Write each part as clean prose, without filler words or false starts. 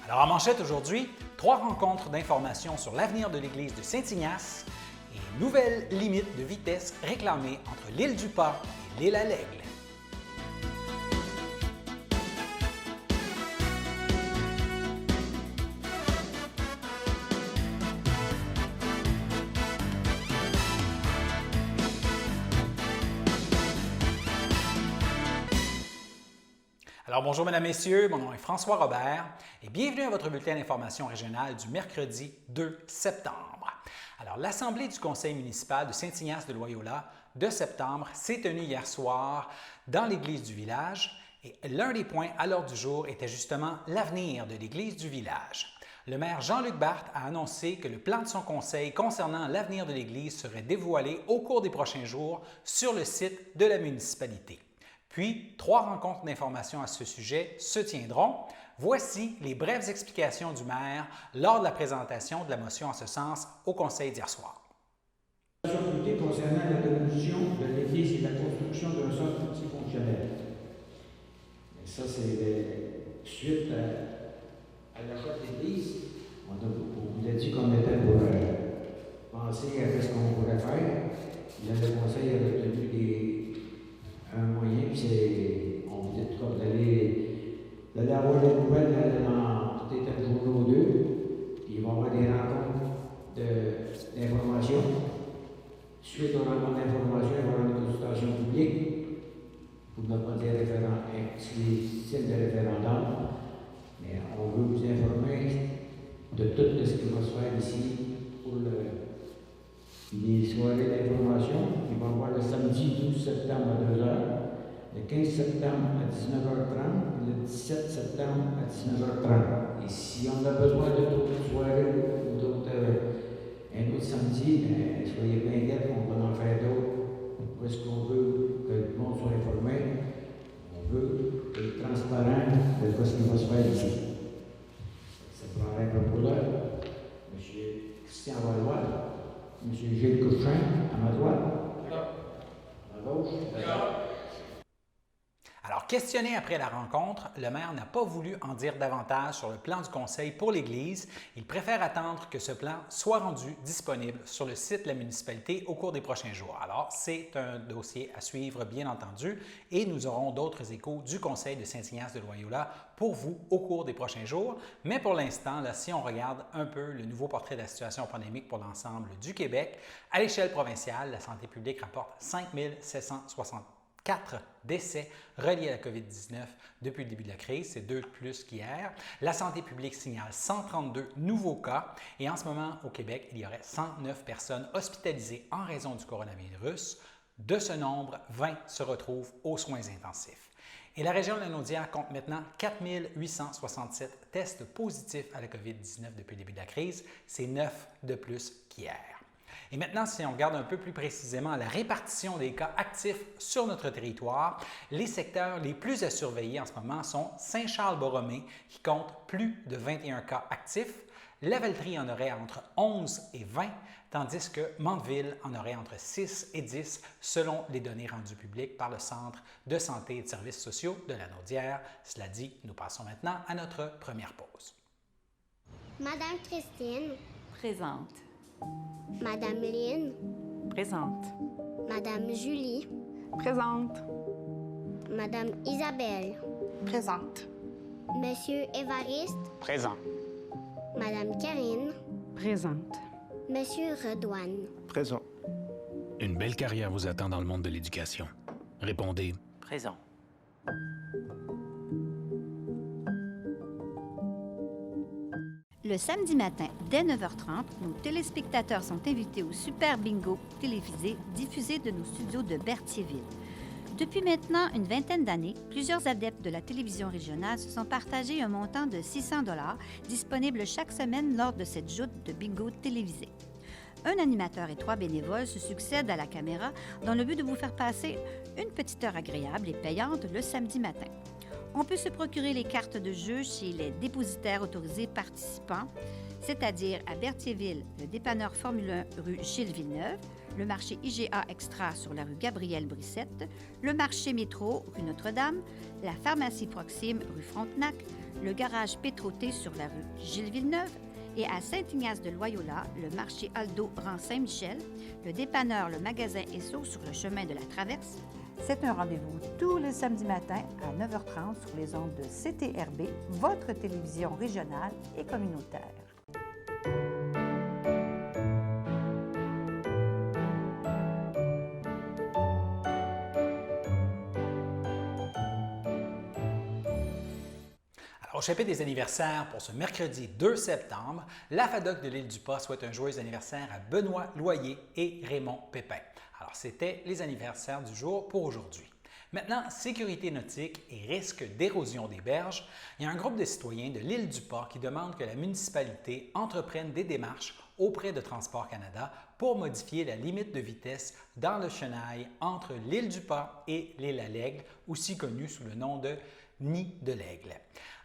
Alors en manchette aujourd'hui, 3 rencontres d'information sur l'avenir de l'église de Saint-Ignace et nouvelle limite de vitesse réclamée entre l'île du Pas et l'île à l'Aigle. Alors bonjour mesdames, messieurs, mon nom est François Robert et bienvenue à votre bulletin d'information régionale du mercredi 2 septembre. Alors l'Assemblée du Conseil municipal de Saint-Ignace de Loyola de septembre s'est tenue hier soir dans l'église du village et l'un des points à l'ordre du jour était justement l'avenir de l'église du village. Le maire Jean-Luc Barthe a annoncé que le plan de son conseil concernant l'avenir de l'église serait dévoilé au cours des prochains jours sur le site de la municipalité. Puis, 3 rencontres d'information à ce sujet se tiendront. Voici les brèves explications du maire lors de la présentation de la motion en ce sens au conseil d'hier soir. Concernant la démolition de l'église et la construction d'un centre multifonctionnel. Ça, c'est suite à l'achat de l'église. On vous a dit qu'on était pour penser à ce qu'on pourrait faire. Le conseil a retenu un moyen, c'est, on vous dit comme d'aller avoir des nouvelles dans peut-être un jour ou deux. Puis il va y avoir des rencontres d'information. Suite aux rencontres d'information, il va y avoir une consultation publique pour ne pas dire style de référendum. Mais on veut vous informer de tout ce qui va se faire ici pour les soirées d'information. Il va y avoir le samedi 12 septembre à 2h, le 15 septembre à 19h30 et le 17 septembre à 19h30. Et si on a besoin de d'autres soirées ou d'autres, un autre samedi, soyez bien guettes, on va en faire d'autres. Parce qu'on veut que le monde soit informé, on veut être transparent de ce qui va se faire ici. Ça prendrait un peu l'heure. M. Christian Valois, M. Gilles Couchin, à ma droite. À ma gauche. Alors, questionné après la rencontre, le maire n'a pas voulu en dire davantage sur le plan du conseil pour l'Église. Il préfère attendre que ce plan soit rendu disponible sur le site de la municipalité au cours des prochains jours. Alors, c'est un dossier à suivre, bien entendu, et nous aurons d'autres échos du conseil de Saint-Ignace de Loyola pour vous au cours des prochains jours. Mais pour l'instant, si on regarde un peu le nouveau portrait de la situation pandémique pour l'ensemble du Québec, à l'échelle provinciale, la santé publique rapporte 5 764 décès reliés à la COVID-19 depuis le début de la crise, c'est 2 de plus qu'hier. La santé publique signale 132 nouveaux cas et en ce moment, au Québec, il y aurait 109 personnes hospitalisées en raison du coronavirus. De ce nombre, 20 se retrouvent aux soins intensifs. Et la région de la Naudière compte maintenant 4 867 tests positifs à la COVID-19 depuis le début de la crise, c'est 9 de plus qu'hier. Et maintenant, si on regarde un peu plus précisément la répartition des cas actifs sur notre territoire, les secteurs les plus à surveiller en ce moment sont Saint-Charles-Borromée, qui compte plus de 21 cas actifs, Lavaltrie en aurait entre 11 et 20, tandis que Mandeville en aurait entre 6 et 10, selon les données rendues publiques par le Centre de santé et de services sociaux de la Naudière. Cela dit, nous passons maintenant à notre première pause. Madame Christine. Présente. Madame Lynn. Présente. Madame Julie. Présente. Madame Isabelle. Présente. Monsieur Évariste. Présent. Madame Karine. Présente. Monsieur Redouane. Présent. Une belle carrière vous attend dans le monde de l'éducation. Répondez « Présent ». Le samedi matin, dès 9h30, nos téléspectateurs sont invités au Super Bingo télévisé diffusé de nos studios de Berthierville. Depuis maintenant une vingtaine d'années, plusieurs adeptes de la télévision régionale se sont partagés un montant de 600 $ disponible chaque semaine lors de cette joute de bingo télévisé. Un animateur et 3 bénévoles se succèdent à la caméra dans le but de vous faire passer une petite heure agréable et payante le samedi matin. On peut se procurer les cartes de jeu chez les dépositaires autorisés participants, c'est-à-dire à Berthierville, le dépanneur Formule 1 rue Gilles Villeneuve, le marché IGA Extra sur la rue Gabrielle-Brissette, le marché Métro rue Notre-Dame, la pharmacie Proxime rue Frontenac, le garage Pétroté sur la rue Gilles Villeneuve et à Saint-Ignace-de-Loyola, le marché Aldo rang Saint-Michel, le dépanneur Le Magasin Esso sur le chemin de la Traverse. C'est un rendez-vous tous les samedis matins à 9h30 sur les ondes de CTRB, votre télévision régionale et communautaire. Au chapitre des anniversaires pour ce mercredi 2 septembre, la FADOC de l'Île-du-Pas souhaite un joyeux anniversaire à Benoît Loyer et Raymond Pépin. Alors, c'était les anniversaires du jour pour aujourd'hui. Maintenant, sécurité nautique et risque d'érosion des berges, il y a un groupe de citoyens de l'Île-du-Pas qui demande que la municipalité entreprenne des démarches auprès de Transport Canada pour modifier la limite de vitesse dans le Chenail entre l'Île-du-Pas et l'île à l'Aigle, aussi connue sous le nom de Nid de l'Aigle.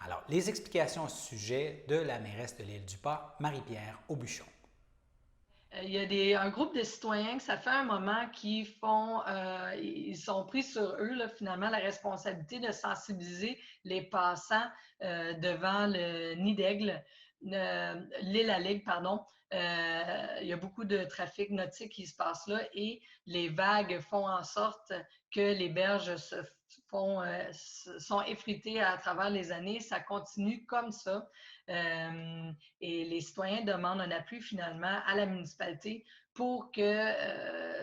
Alors, les explications à ce sujet de la mairesse de l'Île-du-Pas, Marie-Pierre Aubuchon. Il y a un groupe de citoyens que ça fait un moment qui ils sont pris sur eux, là, finalement, la responsabilité de sensibiliser les passants devant le Nid d'Aigle, l'île à l'Aigle, pardon. Il y a beaucoup de trafic nautique qui se passe là et les vagues font en sorte que les berges sont effritées à travers les années. Ça continue comme ça. Et les citoyens demandent un appui finalement à la municipalité pour que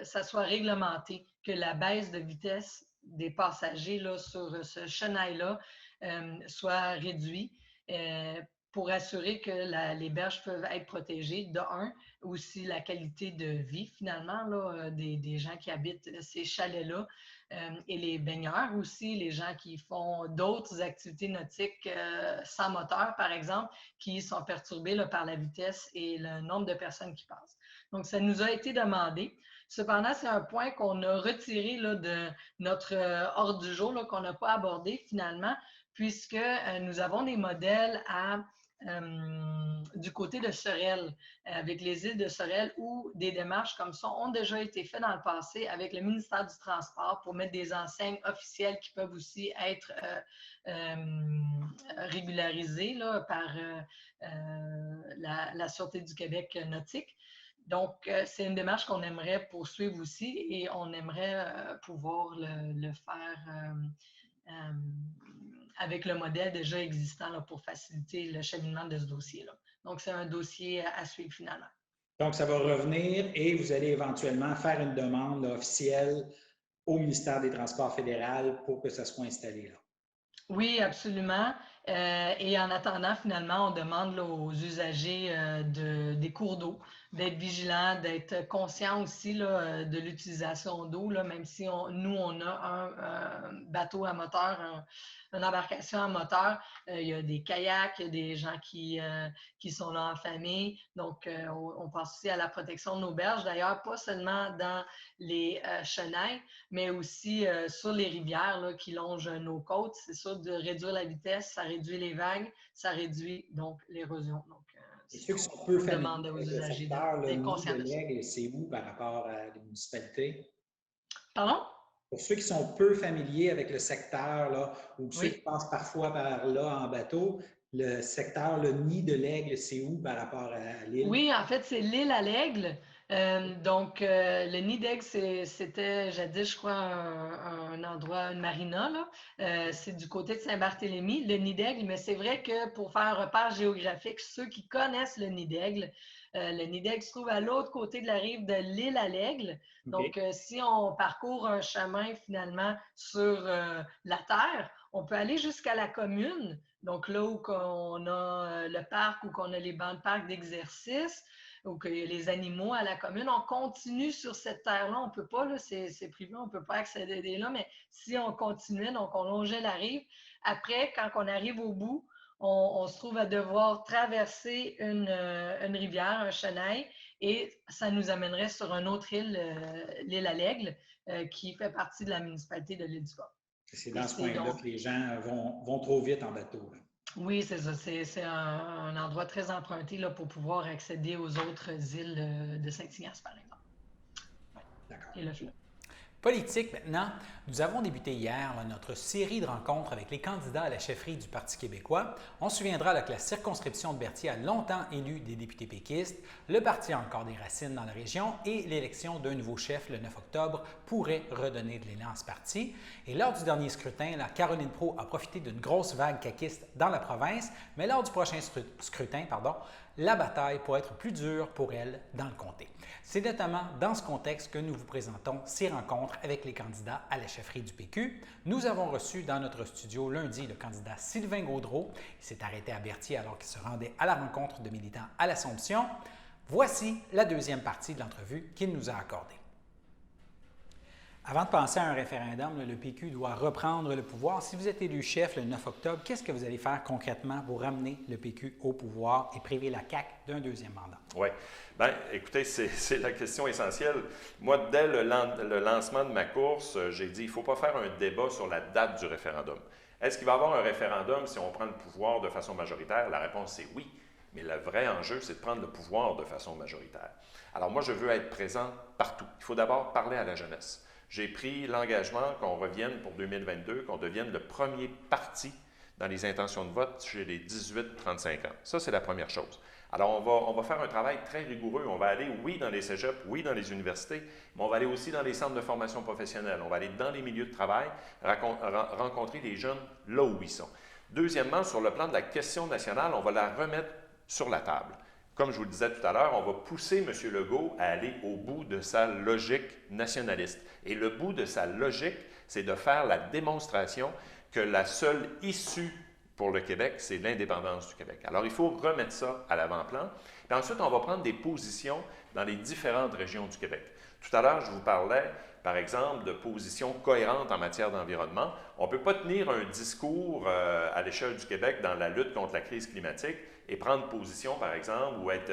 ça soit réglementé, que la baisse de vitesse des passagers là, sur ce chenail-là soit réduite pour assurer que les berges peuvent être protégées, de un, aussi la qualité de vie finalement là, des gens qui habitent ces chalets-là et les baigneurs aussi, les gens qui font d'autres activités nautiques sans moteur, par exemple, qui sont perturbés là, par la vitesse et le nombre de personnes qui passent. Donc, ça nous a été demandé. Cependant, c'est un point qu'on a retiré là, de notre ordre du jour, là, qu'on n'a pas abordé finalement, puisque nous avons des modèles du côté de Sorel, avec les îles de Sorel, où des démarches comme ça ont déjà été faites dans le passé avec le ministère du Transport pour mettre des enseignes officielles qui peuvent aussi être régularisées là, par la Sûreté du Québec nautique. Donc, c'est une démarche qu'on aimerait poursuivre aussi et on aimerait pouvoir le faire avec le modèle déjà existant là, pour faciliter le cheminement de ce dossier-là. Donc, c'est un dossier à suivre finalement. Donc, ça va revenir et vous allez éventuellement faire une demande là, officielle au ministère des Transports fédéral pour que ça soit installé là. Oui, absolument. Et en attendant, finalement, on demande là, aux usagers des cours d'eau d'être vigilants, d'être conscients aussi là, de l'utilisation d'eau, là, même si nous, on a un bateau à moteur, une embarcation à moteur. Il y a des kayaks, il y a des gens qui sont là en famille. Donc, on pense aussi à la protection de nos berges. D'ailleurs, pas seulement dans les chenêts, mais aussi sur les rivières là, qui longent nos côtes. C'est sûr, de réduire la vitesse, ça réduit les vagues, ça réduit donc l'érosion. Donc, et ceux qui sont peu familiers aux avec le usagers secteur, le d'être Nid conscients de de ça. l'Aigle, c'est où par rapport à la municipalité? Pardon? Pour ceux qui sont peu familiers avec le secteur, là, ou ceux Oui. qui passent parfois par là en bateau, le secteur, le Nid de l'Aigle, c'est où par rapport à l'île? Oui, en fait, c'est l'île à l'Aigle. Donc, le Nid d'Aigle, c'était jadis, je crois, un endroit, une marina, là. C'est du côté de Saint-Barthélemy, le Nid d'Aigle, mais c'est vrai que pour faire un repère géographique, ceux qui connaissent le Nid d'Aigle se trouve à l'autre côté de la rive de l'île à l'Aigle. Donc, si on parcourt un chemin finalement sur la terre, on peut aller jusqu'à la commune. Donc, là où on a le parc, où on a les bancs de parc d'exercice, où il y a les animaux à la commune, on continue sur cette terre-là. On ne peut pas, là, c'est privé, on ne peut pas accéder là, mais si on continuait, donc on longeait la rive, après, quand on arrive au bout, on se trouve à devoir traverser une rivière, un chenail, et ça nous amènerait sur une autre île, l'île à l'Aigle, qui fait partie de la municipalité de l'Île-du-Pas. C'est dans ce coin-là que les gens vont trop vite en bateau. Là. Oui, c'est ça. C'est un endroit très emprunté là, pour pouvoir accéder aux autres îles de Saint-Ignace, par exemple. D'accord. Et le fleuve. Politique maintenant, nous avons débuté hier notre série de rencontres avec les candidats à la chefferie du Parti québécois. On se souviendra que la circonscription de Berthier a longtemps élu des députés péquistes, le parti a encore des racines dans la région et l'élection d'un nouveau chef le 9 octobre pourrait redonner de l'élan à ce parti. Et lors du dernier scrutin, Caroline Proulx a profité d'une grosse vague caquiste dans la province, mais lors du prochain scrutin, la bataille pourrait être plus dure pour elle dans le comté. C'est notamment dans ce contexte que nous vous présentons ces rencontres avec les candidats à la chefferie du PQ. Nous avons reçu dans notre studio lundi le candidat Sylvain Gaudreault. Il s'est arrêté à Berthier alors qu'il se rendait à la rencontre de militants à l'Assomption. Voici la deuxième partie de l'entrevue qu'il nous a accordée. Avant de penser à un référendum, le PQ doit reprendre le pouvoir. Si vous êtes élu chef le 9 octobre, qu'est-ce que vous allez faire concrètement pour ramener le PQ au pouvoir et priver la CAQ d'un deuxième mandat? Oui. Bien, écoutez, c'est la question essentielle. Moi, dès le lancement de ma course, j'ai dit qu'il ne faut pas faire un débat sur la date du référendum. Est-ce qu'il va y avoir un référendum si on prend le pouvoir de façon majoritaire? La réponse, c'est oui. Mais le vrai enjeu, c'est de prendre le pouvoir de façon majoritaire. Alors moi, je veux être présent partout. Il faut d'abord parler à la jeunesse. J'ai pris l'engagement qu'on revienne pour 2022, qu'on devienne le premier parti dans les intentions de vote chez les 18-35 ans. Ça, c'est la première chose. Alors, on va faire un travail très rigoureux. On va aller, oui, dans les cégeps, oui, dans les universités, mais on va aller aussi dans les centres de formation professionnelle. On va aller dans les milieux de travail, rencontrer les jeunes là où ils sont. Deuxièmement, sur le plan de la question nationale, on va la remettre sur la table. Comme je vous le disais tout à l'heure, on va pousser M. Legault à aller au bout de sa logique nationaliste. Et le bout de sa logique, c'est de faire la démonstration que la seule issue pour le Québec, c'est l'indépendance du Québec. Alors, il faut remettre ça à l'avant-plan. Puis ensuite, on va prendre des positions dans les différentes régions du Québec. Tout à l'heure, je vous parlais, par exemple, de positions cohérentes en matière d'environnement. On ne peut pas tenir un discours à l'échelle du Québec dans la lutte contre la crise climatique et prendre position, par exemple, ou être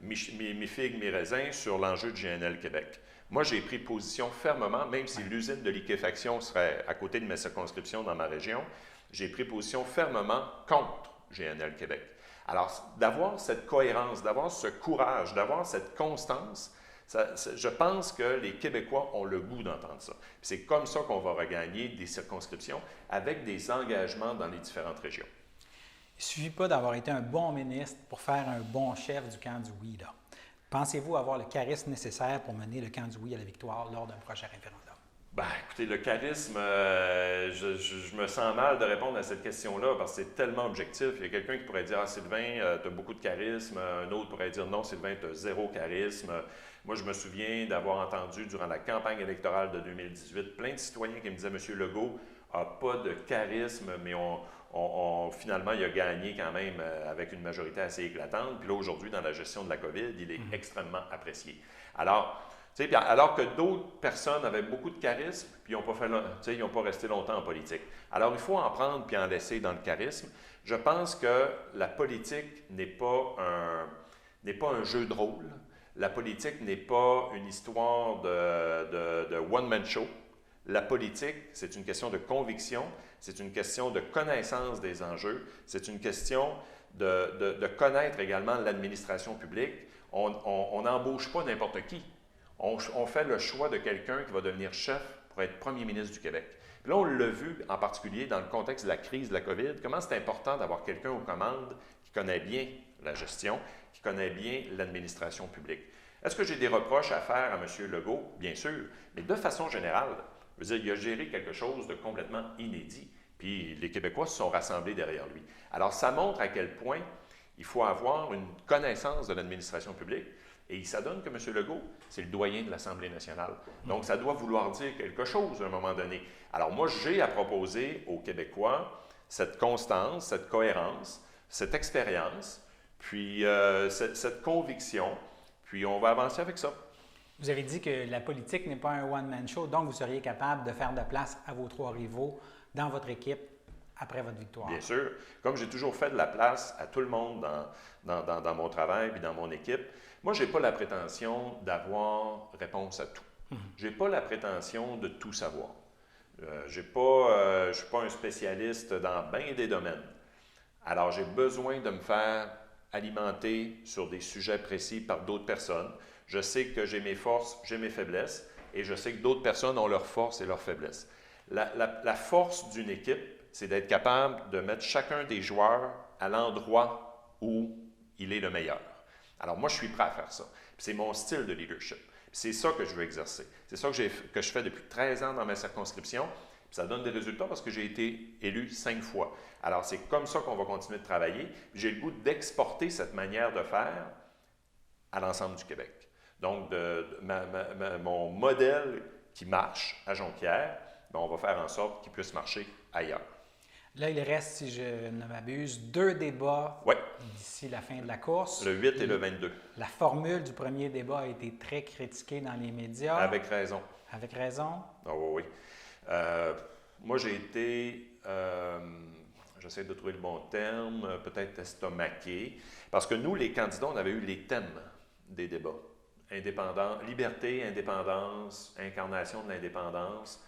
mi-figue, mi-raisin sur l'enjeu du GNL Québec. Moi, j'ai pris position fermement, même si l'usine de liquéfaction serait à côté de mes circonscriptions dans ma région, j'ai pris position fermement contre GNL Québec. Alors, d'avoir cette cohérence, d'avoir ce courage, d'avoir cette constance, je pense que les Québécois ont le goût d'entendre ça. C'est comme ça qu'on va regagner des circonscriptions avec des engagements dans les différentes régions. Il ne suffit pas d'avoir été un bon ministre pour faire un bon chef du camp du oui, là. Pensez-vous avoir le charisme nécessaire pour mener le camp du oui à la victoire lors d'un prochain référendum? Bien, écoutez, le charisme, je me sens mal de répondre à cette question-là parce que c'est tellement objectif. Il y a quelqu'un qui pourrait dire « Ah, Sylvain, tu as beaucoup de charisme ». Un autre pourrait dire « Non, Sylvain, tu as zéro charisme ». Moi, je me souviens d'avoir entendu durant la campagne électorale de 2018 plein de citoyens qui me disaient « Monsieur Legault n'a pas de charisme, mais finalement, il a gagné quand même avec une majorité assez éclatante. Puis là, aujourd'hui, dans la gestion de la COVID, il est extrêmement apprécié. » Alors que d'autres personnes avaient beaucoup de charisme, puis ils n'ont pas resté longtemps en politique. Alors, il faut en prendre puis en laisser dans le charisme. Je pense que la politique n'est pas un jeu de rôle. La politique n'est pas une histoire de one-man show. La politique, c'est une question de conviction, c'est une question de connaissance des enjeux, c'est une question de connaître également l'administration publique. On n'embauche pas n'importe qui. On fait le choix de quelqu'un qui va devenir chef pour être premier ministre du Québec. Puis là, on l'a vu en particulier dans le contexte de la crise de la COVID, comment c'est important d'avoir quelqu'un aux commandes qui connaît bien la gestion, qui connaît bien l'administration publique. Est-ce que j'ai des reproches à faire à M. Legault? Bien sûr, mais de façon générale, je veux dire, il a géré quelque chose de complètement inédit, puis les Québécois se sont rassemblés derrière lui. Alors, ça montre à quel point il faut avoir une connaissance de l'administration publique. Et il s'adonne que M. Legault, c'est le doyen de l'Assemblée nationale. Donc, ça doit vouloir dire quelque chose à un moment donné. Alors, moi, j'ai à proposer aux Québécois cette constance, cette cohérence, cette expérience, puis cette conviction, puis on va avancer avec ça. Vous avez dit que la politique n'est pas un one-man show, donc vous seriez capable de faire de la place à vos trois rivaux dans votre équipe après votre victoire. Bien sûr. Comme j'ai toujours fait de la place à tout le monde dans mon travail et dans mon équipe, moi, je n'ai pas la prétention d'avoir réponse à tout. Je n'ai pas la prétention de tout savoir. Je ne suis pas un spécialiste dans bien des domaines. Alors, j'ai besoin de me faire alimenter sur des sujets précis par d'autres personnes. Je sais que j'ai mes forces, j'ai mes faiblesses. et je sais que d'autres personnes ont leurs forces et leurs faiblesses. La force d'une équipe, c'est d'être capable de mettre chacun des joueurs à l'endroit où il est le meilleur. Alors moi, je suis prêt à faire ça. C'est mon style de leadership. C'est ça que je veux exercer. C'est ça que je fais depuis 13 ans dans ma circonscription. Ça donne des résultats parce que j'ai été élu 5 fois. Alors, c'est comme ça qu'on va continuer de travailler. J'ai le goût d'exporter cette manière de faire à l'ensemble du Québec. Donc, mon modèle qui marche à Jonquière, bien, on va faire en sorte qu'il puisse marcher ailleurs. Là, il reste, si je ne m'abuse, 2 débats d'ici la fin de la course. Le 8 et le 22. La formule du premier débat a été très critiquée dans les médias. Avec raison. Avec raison? Ah oui, oui. Moi, j'ai été, j'essaie de trouver le bon terme, peut-être estomaqué, parce que nous, les candidats, on avait eu les thèmes des débats. Liberté, indépendance, incarnation de l'indépendance,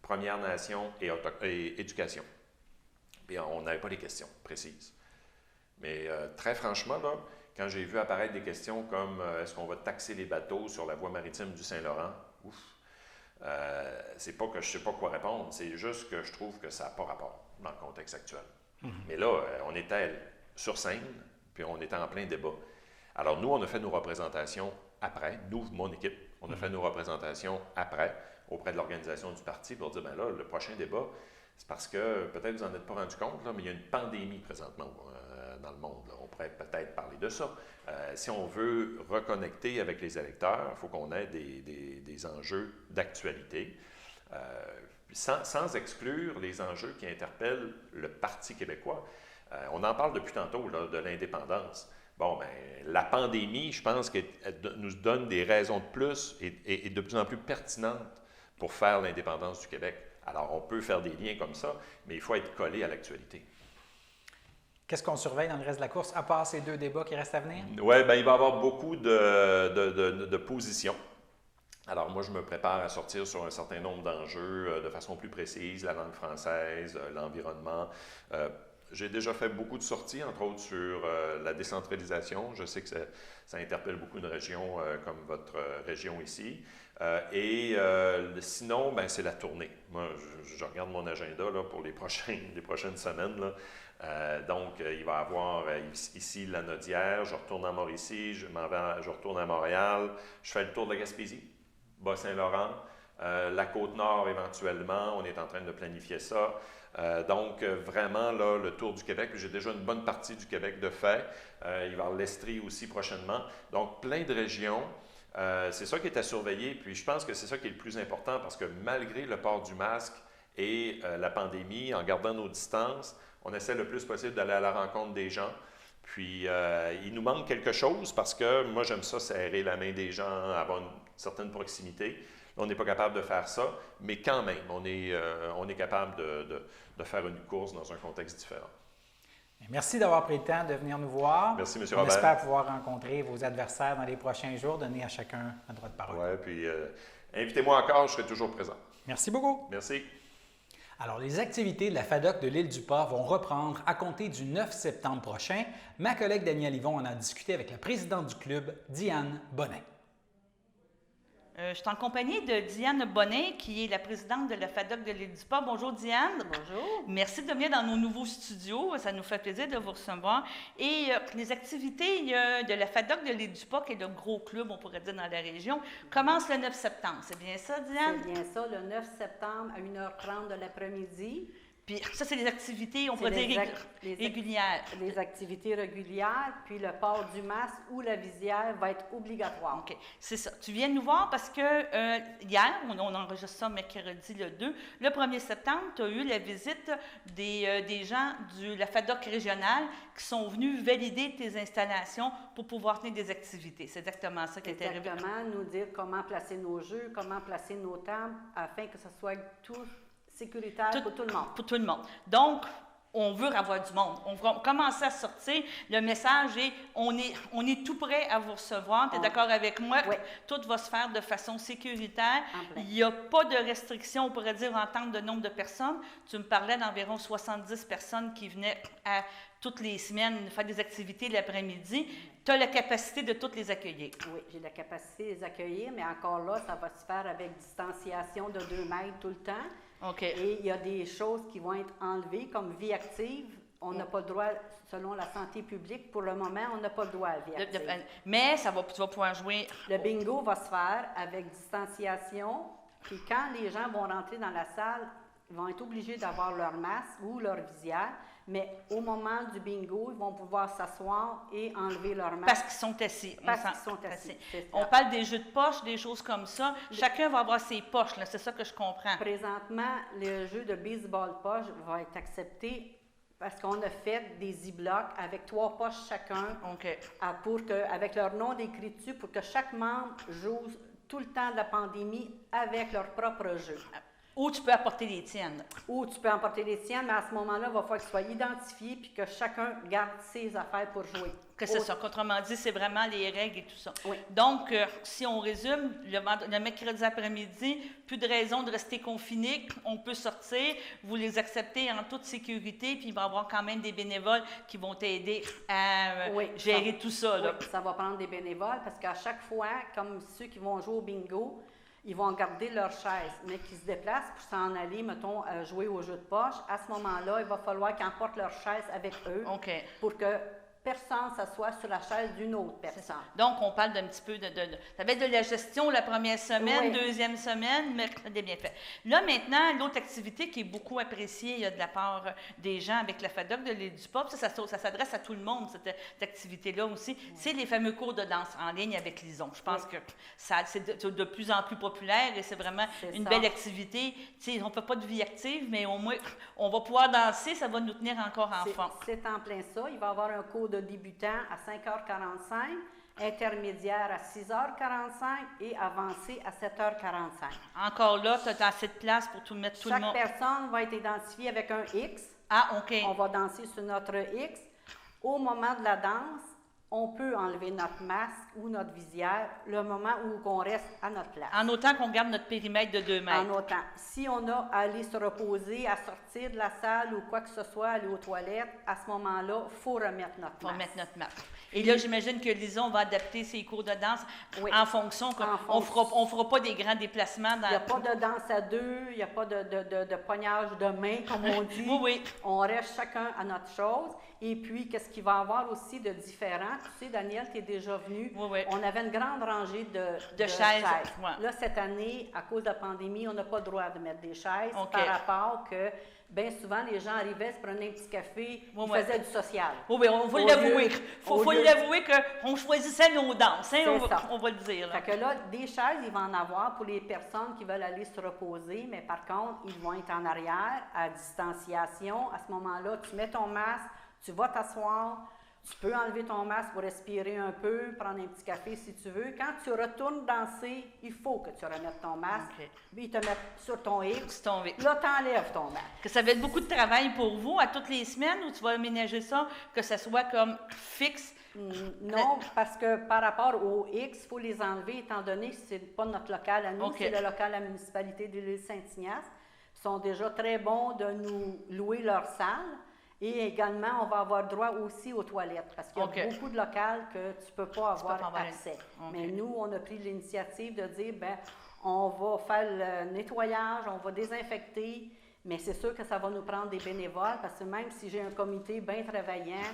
Première Nation et éducation. Puis on n'avait pas les questions précises. Mais très franchement, là, quand j'ai vu apparaître des questions comme est-ce qu'on va taxer les bateaux sur la voie maritime du Saint-Laurent, c'est pas que je ne sais pas quoi répondre, c'est juste que je trouve que ça n'a pas rapport dans le contexte actuel. Mais là, on était sur scène, puis on était en plein débat. Alors nous, on a fait nos représentations après, nous, mon équipe, on a fait nos représentations après, auprès de l'organisation du parti, pour dire, bien là, le prochain débat, c'est parce que, peut-être vous n'en êtes pas rendu compte, là, mais il y a une pandémie présentement dans le monde. Là. On pourrait peut-être parler de ça. Si on veut reconnecter avec les électeurs, il faut qu'on ait des enjeux d'actualité, sans exclure les enjeux qui interpellent le Parti québécois. On en parle depuis tantôt, là, de l'indépendance. Bon, bien, la pandémie, je pense qu'elle nous donne des raisons de plus et de plus en plus pertinentes pour faire l'indépendance du Québec. Alors, on peut faire des liens comme ça, mais il faut être collé à l'actualité. Qu'est-ce qu'on surveille dans le reste de la course, à part ces 2 débats qui restent à venir? Oui, bien, il va y avoir beaucoup de positions. Alors, moi, je me prépare à sortir sur un certain nombre d'enjeux de façon plus précise, la langue française, l'environnement. J'ai déjà fait beaucoup de sorties, entre autres sur la décentralisation. Je sais que ça interpelle beaucoup de régions comme votre région ici. Sinon, ben, c'est la tournée. Moi, je regarde mon agenda là, pour les prochaines semaines. Là. Donc, il va y avoir ici la Nodière, je retourne à Mauricie, je retourne à Montréal, je fais le tour de la Gaspésie, Bas-Saint-Laurent, la Côte-Nord éventuellement, on est en train de planifier ça. Donc, vraiment, là, le tour du Québec, j'ai déjà une bonne partie du Québec de fait. Il va y avoir l'Estrie aussi prochainement. Donc, plein de régions. C'est ça qui est à surveiller, puis je pense que c'est ça qui est le plus important parce que malgré le port du masque et la pandémie, en gardant nos distances, on essaie le plus possible d'aller à la rencontre des gens. Puis, il nous manque quelque chose parce que moi, j'aime ça, serrer la main des gens, avoir une certaine proximité. On n'est pas capable de faire ça, mais quand même, on est capable de faire une course dans un contexte différent. Merci d'avoir pris le temps de venir nous voir. Merci, M. On Robert. espère pouvoir rencontrer vos adversaires dans les prochains jours, donner à chacun un droit de parole. Oui, puis invitez-moi encore, je serai toujours présent. Merci beaucoup. Merci. Alors, les activités de la FADOC de l'Île-du-Port vont reprendre à compter du 9 septembre prochain. Ma collègue Danielle Yvon en a discuté avec la présidente du club, Diane Bonnet. Je suis en compagnie de Diane Bonnet, qui est la présidente de la FADOC de l'Île-du-Port. Bonjour, Diane. Bonjour. Merci de venir dans nos nouveaux studios. Ça nous fait plaisir de vous recevoir. Et les activités de la FADOC de l'Île-du-Port, qui est le gros club, on pourrait dire, dans la région, commencent le 9 septembre. C'est bien ça, Diane? C'est bien ça, le 9 septembre à 1h30 de l'après-midi. Puis ça, c'est les activités, on pourrait dire, régulières. Les activités régulières, puis le port du masque ou la visière va être obligatoire. OK, c'est ça. Tu viens nous voir parce que hier, on enregistre ça mercredi le 2, le 1er septembre, tu as eu la visite des gens de la FADOC régionale qui sont venus valider tes installations pour pouvoir tenir des activités. C'est exactement ça qui est arrivé. Exactement, nous dire comment placer nos jeux, comment placer nos tables, afin que ce soit tout sécuritaire pour tout le monde. Pour tout le monde. Donc, on veut avoir du monde. On va commencer à sortir. Le message est, on est tout prêt à vous recevoir. Tu es d'accord avec moi? Oui. Tout va se faire de façon sécuritaire. Il n'y a pas de restriction, on pourrait dire, en termes de nombre de personnes. Tu me parlais d'environ 70 personnes qui venaient à toutes les semaines, faire des activités l'après-midi, tu as la capacité de toutes les accueillir. Oui, j'ai la capacité de les accueillir, mais encore là, ça va se faire avec distanciation de 2 mètres tout le temps. OK. Et il y a des choses qui vont être enlevées, comme vie active. On n'a pas le droit, selon la santé publique, pour le moment, on n'a pas le droit à vie active. Mais tu vas pouvoir jouer. Le bingo va se faire avec distanciation. Puis quand les gens vont rentrer dans la salle, ils vont être obligés d'avoir leur masque ou leur visière. Mais au moment du bingo, ils vont pouvoir s'asseoir et enlever leur masque. Parce qu'ils sont assis. Parce qu'ils sont assis. On parle des jeux de poche, des choses comme ça. Chacun va avoir ses poches, là. C'est ça que je comprends. Présentement, le jeu de baseball poche va être accepté parce qu'on a fait des e-blocs avec 3 poches chacun, avec leur nom décrit dessus, pour que chaque membre joue tout le temps de la pandémie avec leur propre jeu. Ou tu peux apporter les tiennes. Ou tu peux emporter les tiennes, mais à ce moment-là, il va falloir qu'ils soient identifiés puis que chacun garde ses affaires pour jouer. Que c'est ça. Autrement dit, c'est vraiment les règles et tout ça. Oui. Donc, si on résume, le mercredi après-midi, plus de raison de rester confiné. On peut sortir, vous les acceptez en toute sécurité, puis il va y avoir quand même des bénévoles qui vont t'aider à gérer tout ça. Là. Oui, ça va prendre des bénévoles parce qu'à chaque fois, comme ceux qui vont jouer au bingo, ils vont garder leur chaise, mais qui se déplacent pour s'en aller, mettons, jouer au jeu de poche. À ce moment-là, il va falloir qu'ils emportent leur chaise avec eux pour que personne s'assoit sur la chaise d'une autre personne. Donc, on parle d'un petit peu ça va être de la gestion la première semaine, deuxième semaine, mais c'est bien fait. Là, maintenant, l'autre activité qui est beaucoup appréciée de la part des gens avec la FADOC de l'Édupop, ça s'adresse à tout le monde, cette activité-là aussi, c'est les fameux cours de danse en ligne avec Lison. Je pense que c'est de plus en plus populaire et c'est vraiment une belle activité. T'sais, on ne fait pas de vie active, mais au moins, on va pouvoir danser, ça va nous tenir encore en forme. C'est en plein ça. Il va y avoir un cours de débutant à 5h45, intermédiaire à 6h45 et avancé à 7h45. Encore là, tu as assez de place pour tout mettre tout le monde. Chaque personne va être identifiée avec un X. Ah, OK. On va danser sur notre X. Au moment de la danse, on peut enlever notre masque ou notre visière le moment où on reste à notre place. En autant qu'on garde notre périmètre de 2 mètres. En autant. Si on a à aller se reposer, à sortir de la salle ou quoi que ce soit, aller aux toilettes, à ce moment-là, il faut remettre notre masque. Il faut remettre notre masque. Et là, j'imagine que Lison va adapter ses cours de danse en fonction. On fera pas des grands déplacements. Il n'y a pas de danse à deux, il n'y a pas de pognage de main, comme on dit. Oui. On reste chacun à notre chose. Et puis, qu'est-ce qu'il va y avoir aussi de différent? Tu sais, Daniel, tu es déjà venu. Oui. On avait une grande rangée de chaises. Là, cette année, à cause de la pandémie, on n'a pas le droit de mettre des chaises par rapport que bien souvent, les gens arrivaient, se prenaient un petit café, ils faisaient du social. Oui, on va l'avouer. Il faut l'avouer qu'on choisissait nos danses, on va le dire. Là. Fait que là, des chaises, il va en avoir pour les personnes qui veulent aller se reposer, mais par contre, ils vont être en arrière, à distanciation. À ce moment-là, tu mets ton masque, tu vas t'asseoir, tu peux enlever ton masque pour respirer un peu, prendre un petit café si tu veux. Quand tu retournes danser, il faut que tu remettes ton masque, puis ils te mettent sur ton X. Là, tu enlèves ton masque. Que ça va être beaucoup de travail pour vous à toutes les semaines ou tu vas aménager ça, que ça soit comme fixe? Non, parce que par rapport au X, il faut les enlever étant donné que ce n'est pas notre local à nous, c'est le local à la municipalité de l'île Saint-Ignace. Ils sont déjà très bons de nous louer leur salle. Et également, on va avoir droit aussi aux toilettes parce qu'il y a beaucoup de locales que tu ne peux pas avoir accès. Mais nous, on a pris l'initiative de dire, on va faire le nettoyage, on va désinfecter, mais c'est sûr que ça va nous prendre des bénévoles parce que même si j'ai un comité bien travaillant,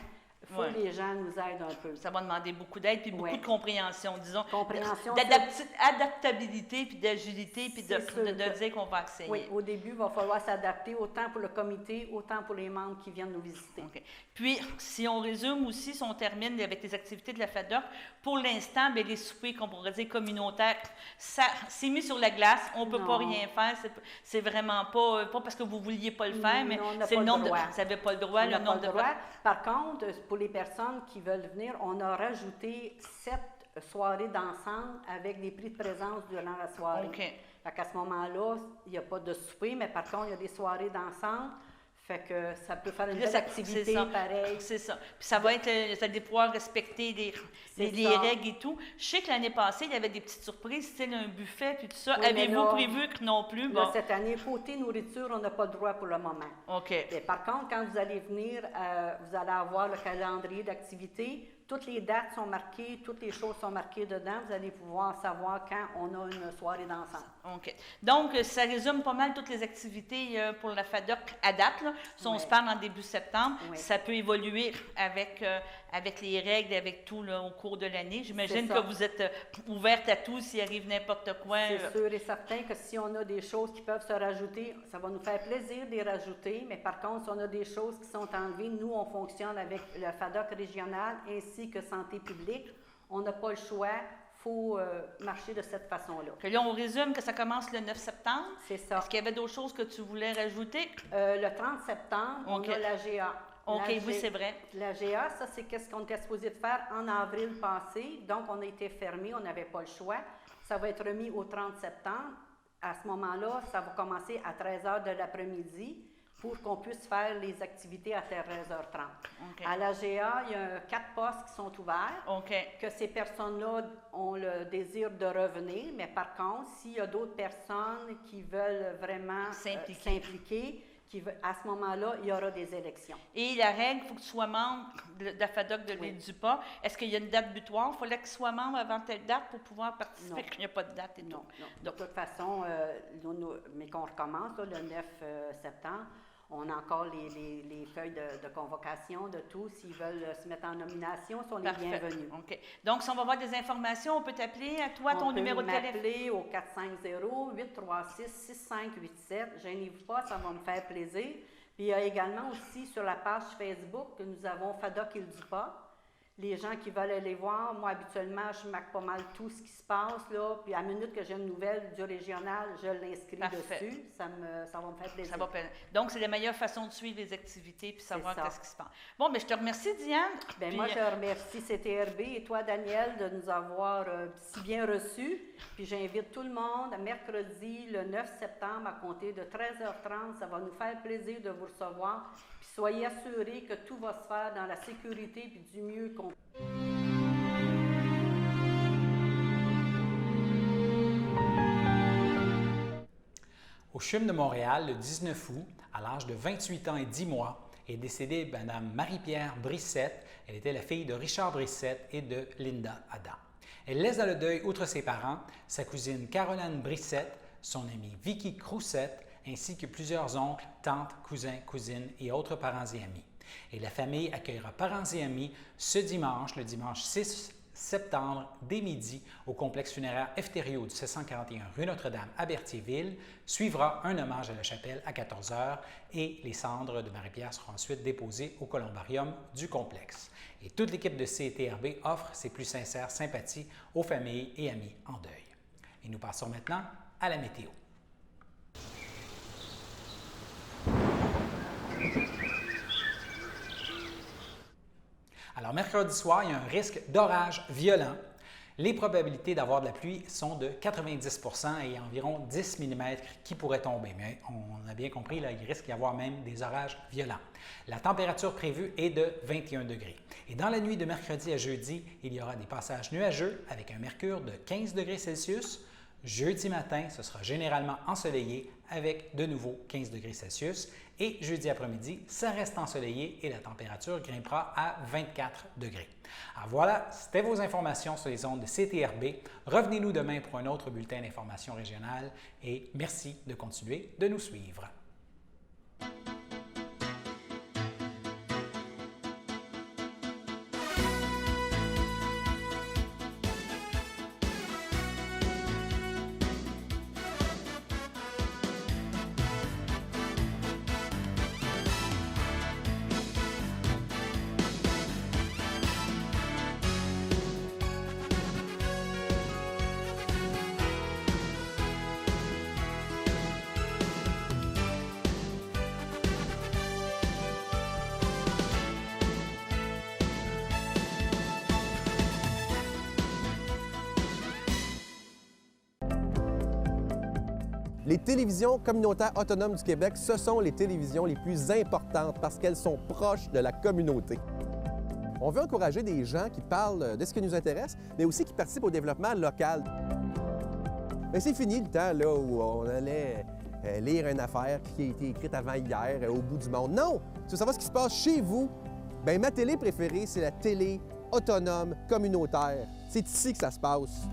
il faut que les gens nous aident un peu. Ça va demander beaucoup d'aide puis beaucoup de compréhension, disons. Compréhension. D'adaptabilité puis d'agilité puis de dire qu'on va essayer. Oui, au début, il va falloir s'adapter autant pour le comité, autant pour les membres qui viennent nous visiter. Puis, si on résume aussi, si on termine avec les activités de la FADOC, pour l'instant, les soupers, qu'on pourrait dire communautaires, ça c'est mis sur la glace, on ne peut pas rien faire, c'est vraiment pas parce que vous ne vouliez pas le faire, mais c'est le nombre de... Vous n'avez pas le droit, le nombre de... Par contre, pour les personnes qui veulent venir, on a rajouté 7 soirées d'ensemble avec des prix de présence durant la soirée. Fait qu'à ce moment-là, il n'y a pas de souper, mais par contre, il y a des soirées d'ensemble. Fait que ça peut faire une Là, belle activité pareille. C'est ça. Puis ça va être, vous allez pouvoir respecter les règles et tout. Je sais que l'année passée, il y avait des petites surprises, style un buffet, puis tout ça. Oui, avez-vous prévu que non plus? Là, cette année, côté nourriture, on n'a pas le droit pour le moment. OK. Et par contre, quand vous allez venir, vous allez avoir le calendrier d'activités. Toutes les dates sont marquées, toutes les choses sont marquées dedans. Vous allez pouvoir savoir quand on a une soirée d'ensemble. OK. Donc, ça résume pas mal toutes les activités pour la FADOC à date. Là. Si on se parle en début septembre, ça peut évoluer avec les règles, avec tout là, au cours de l'année. J'imagine que vous êtes ouverte à tout s'il arrive n'importe quoi. C'est sûr et certain que si on a des choses qui peuvent se rajouter, ça va nous faire plaisir de les rajouter, mais par contre, si on a des choses qui sont enlevées, nous, on fonctionne avec le FADOC régional ainsi que Santé publique. On n'a pas le choix. Il faut marcher de cette façon-là. Que là, on résume que ça commence le 9 septembre. C'est ça. Est-ce qu'il y avait d'autres choses que tu voulais rajouter? Le 30 septembre, on a la GA. OK, oui, c'est vrai. La GA, ça, c'est ce qu'on était supposé de faire en avril passé. Donc, on a été fermé, on n'avait pas le choix. Ça va être remis au 30 septembre. À ce moment-là, ça va commencer à 13h de l'après-midi pour qu'on puisse faire les activités à 13h30. Okay. À la GA, il y a 4 postes qui sont ouverts, que ces personnes-là ont le désir de revenir, mais par contre, s'il y a d'autres personnes qui veulent vraiment s'impliquer, à ce moment-là, il y aura des élections. Et la règle, il faut que tu sois membre de la FADOC de l'île du Pas. Est-ce qu'il y a une date butoir? Il fallait que tu sois membre avant telle date pour pouvoir participer, qu'il n'y a pas de date et tout? Non. De toute façon, mais qu'on recommence là, le 9 septembre, on a encore les feuilles de convocation, de tout. S'ils veulent se mettre en nomination, sont les bienvenus. OK. Donc, si on va avoir des informations, on peut t'appeler à toi, ton numéro de téléphone? On peut m'appeler au 450-836-6587. Gênez-vous pas, ça va me faire plaisir. Puis il y a également aussi sur la page Facebook que nous avons FADOC Île du Pas. Les gens qui veulent aller voir, moi, habituellement, je marque pas mal tout ce qui se passe, là. Puis à la minute que j'ai une nouvelle du régional, je l'inscris dessus. Ça va me faire plaisir. Donc, c'est la meilleure façon de suivre les activités puis savoir qu'est-ce qui se passe. Bon, mais je te remercie, Diane. Moi, je remercie CTRB et toi, Daniel, de nous avoir si bien reçus. Puis j'invite tout le monde à mercredi, le 9 septembre, à compter de 13h30. Ça va nous faire plaisir de vous recevoir. Puis soyez assurés que tout va se faire dans la sécurité puis du mieux qu'on peut. Au CHUM de Montréal, le 19 août, à l'âge de 28 ans et 10 mois, est décédée Mme Marie-Pierre Brissette. Elle était la fille de Richard Brissette et de Linda Adam. Elle laisse dans le deuil, outre ses parents, sa cousine Caroline Brissette, son amie Vicky Croussette, ainsi que plusieurs oncles, tantes, cousins, cousines et autres parents et amis. Et la famille accueillera parents et amis ce dimanche, le dimanche 6 septembre, dès midi, au complexe funéraire Efterio du 741 rue Notre-Dame à Berthierville. Suivra un hommage à la chapelle à 14h et les cendres de Marie-Pierre seront ensuite déposées au columbarium du complexe. Et toute l'équipe de CTRB offre ses plus sincères sympathies aux familles et amis en deuil. Et nous passons maintenant à la météo. Alors, mercredi soir, il y a un risque d'orage violent. Les probabilités d'avoir de la pluie sont de 90 % et environ 10 mm qui pourraient tomber. Mais on a bien compris, là, il risque d'y avoir même des orages violents. La température prévue est de 21 degrés. Et dans la nuit de mercredi à jeudi, il y aura des passages nuageux avec un mercure de 15 degrés Celsius. Jeudi matin, ce sera généralement ensoleillé avec de nouveau 15 degrés Celsius. Et jeudi après-midi, ça reste ensoleillé et la température grimpera à 24 degrés. Alors voilà, c'était vos informations sur les ondes de CTRB. Revenez-nous demain pour un autre bulletin d'information régionale et merci de continuer de nous suivre. Les télévisions communautaires autonomes du Québec, ce sont les télévisions les plus importantes parce qu'elles sont proches de la communauté. On veut encourager des gens qui parlent de ce qui nous intéresse, mais aussi qui participent au développement local. Mais c'est fini le temps là, où on allait lire une affaire qui a été écrite avant hier au bout du monde. Non! Tu veux savoir ce qui se passe chez vous? Bien, ma télé préférée, c'est la télé autonome communautaire. C'est ici que ça se passe.